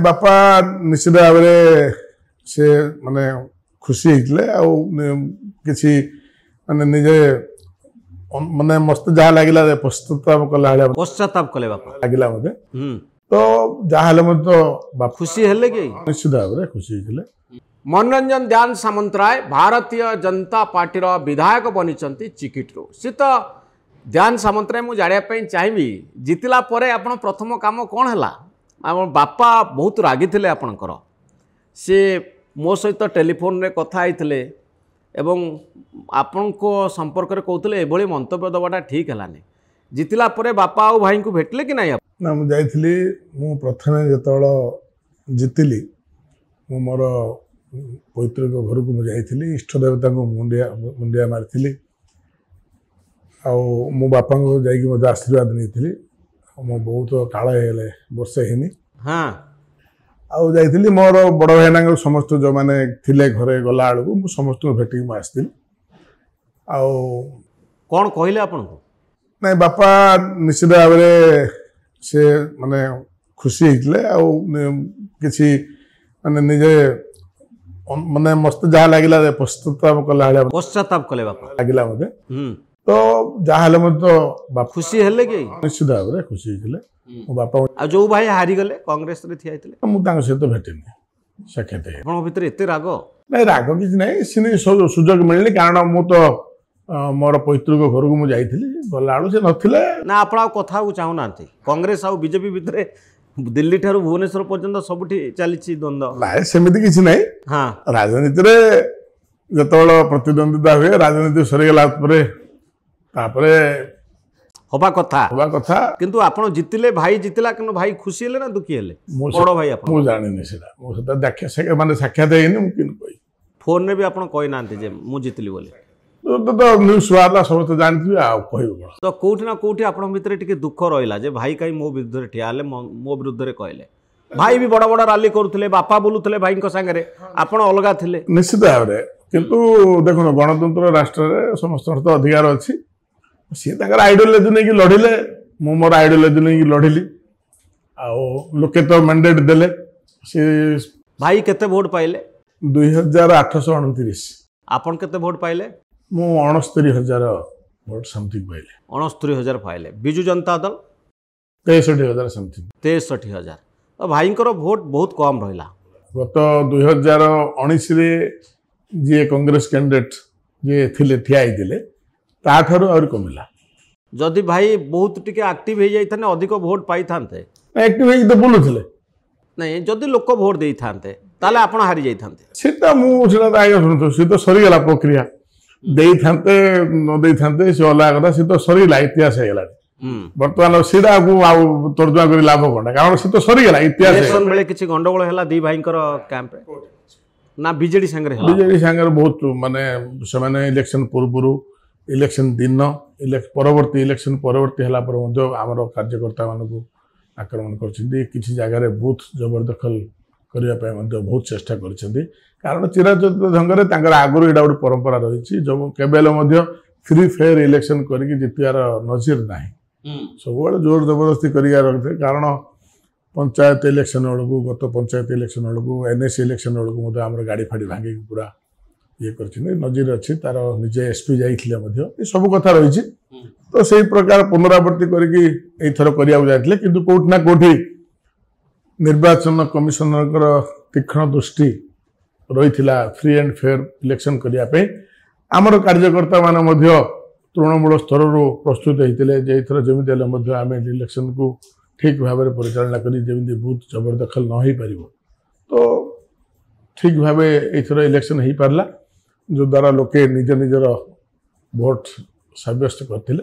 बापा निश्चित भाव से माने खुशी होते किसी माने निजे माने मस्त जहाँ लगे पश्चाताप कले बापा लगे मत तो जहाँ खुशी हेले कि निश्चित भाव खुशी होते। मनोरंजन ध्यान सामंतराय भारतीय जनता पार्टी विधायक बनी चिकिट्रु सी तो ध्यान सामंतराय मुझे जानापी चाहिए जितला आपण प्रथम काम कौन है बापा बहुत रागी थे आपणकर सी मो सहित टेलीफोन रे कथा होते एवं आपण को संपर्क में कहते ये मंतव्य दबाटा ठीक है जितला बापा आ भाई को भेटले कि नहीं ना मुझे मु प्रथम जो जितली मु मोर पैतृक घर को मुझे इष्ट देवता को मुंडिया मारी मो बापा को जाकि आशीर्वाद नहीं मो बहुत काल है वर्षे है हाँ आउ जाइली मोर बड़ भाईना समस्त जो मैंने थिले घरे गला बेलू मु समस्त को भेटिक मुझे कौन कहले आपन को नहीं बापा निश्चित भाव से माने खुशी होते किसी माने निजे माने मस्त जहाँ लगे पश्चाताप कले बापा लगे मत तो जहाँ खुशी हेले कि निश्चित भाव खुशी होते मो बापा जो भाई हारी गले कांग्रेस रे थिया हेतले मुझे सहित भेटिनी साक्षात आपन भीतर एते राग नहीं राग किसी नहीं सी सुजोग मिलनी कारण मु तो मोर पैतृक घर को मुझे गला से नथिले ना आपण कथा को चाहूना कांग्रेस आ बीजेपी भितर दिल्ली ठारू भुवनेश्वर पर्यंत सबुठी चली द्वंद्व ना सेमती किसी नहीं हाँ राजनीति जो प्रतिद्वंदिता हुए राजनीति सरीगला हवा कथा किंतु आपण जितिले भाई जितिला कि भाई खुशी हेले ना दुखी हेले बड़ भाई आपण मु जानिनी सेटा मो सहित माने साक्षात हेनी मु किन कहि फोन रे भी आपण कहि नांती जे मु जितली बोले तो न्यूज वाला सब तो जानथि आ कहबो कोन तो कोठी ना कोठी आपण भीतर टिके दुख रहिला जे भाई काई मो विरुद्ध रे ठिया ले मो विरुद्ध रे कहले भाई भी बड़ बड़ रैली करूथले बापा बोलुथले भाई को संगे रे आपण अलगा थिले निश्चित भाव किंतु देखो गणतंत्र राष्ट्र रे समस्त तो अधिकार अछि सी आइडियोलॉजी नहीं कि लड़िले मु मोर आइडियोलॉजी नहीं कि लड़िली लोके तो मैंडेट देले सी भाई केते वोट पाइले 2829 आपन केते वोट पाइले मु 69,000 वोट समथिंग पाइले 69,000 पाइले बिजू जनता दल 63,000 समथिंग 63,000 तो भाई वोट बहुत कम रहा गत 2019 रे जे कांग्रेस कैंडिडेट जे थिले ठिया होइतिले ताठारु और कमिला जदि भाई बहुत टिके एक्टिव हो जाइथाने अधिक वोट पाई थांते एक्टिव हो तो बोलुथिले नहीं जदि लोक वोट देई थांते ताले आपण हारि जाई थांते सेटा मु सेटा आगे सुनतो से तो सरी गला प्रक्रिया देई थांते न देई थांते से ओला कथा से तो सरी गला इतिहास हे गला वर्तमान सीधा को आ तर्जुमा करी लाभ कोन कारण से तो सरी गला इतिहास इलेक्शन बेले किछि गंडगोल होला दी भाईकर कैंप रे ना बीजेडी संगे होला बीजेडी संगे बहुत माने से माने इलेक्शन पूर्व इलेक्शन दिन परवर्ती इलेक्शन परवर्ती है आमर कार्यकर्ता मान आक्रमण कर जगह बूथ जबरदखल करने बहुत चेष्टा कर कारण चिराचरित ढंग से आगुरी यहाँ गोटे परंपरा रही जो केवल फ्री फेयर इलेक्शन करके जितवार नजीर ना सब जोर जबरदस्ती कर कारण पंचायत इलेक्शन बेलू गत पंचायत इलेक्शन बेलू एनएस इलेक्शन बेलू आम गाड़ी फाड़ी भांगी पूरा ये कर नजीर अच्छी तार निजे एसपी जाइए सब कथा रही तो से प्रकार पुनरावृत्ति करथर करते कि कौटना कौटी निर्वाचन कमिशनर तीक्ष्ण दृष्टि रही फ्री एंड फेयर इलेक्शन करने आमर कार्यकर्ता मान तृणमूल स्तर प्रस्तुत होते जमी आम इलेक्शन को ठीक भाव में परिचालना करी बूथ जबरदखल न हो पार तो ठीक भाव एथर इलेक्शन हो पारा जो द्वारा लोके निज निजर भोट सब्यस्त करते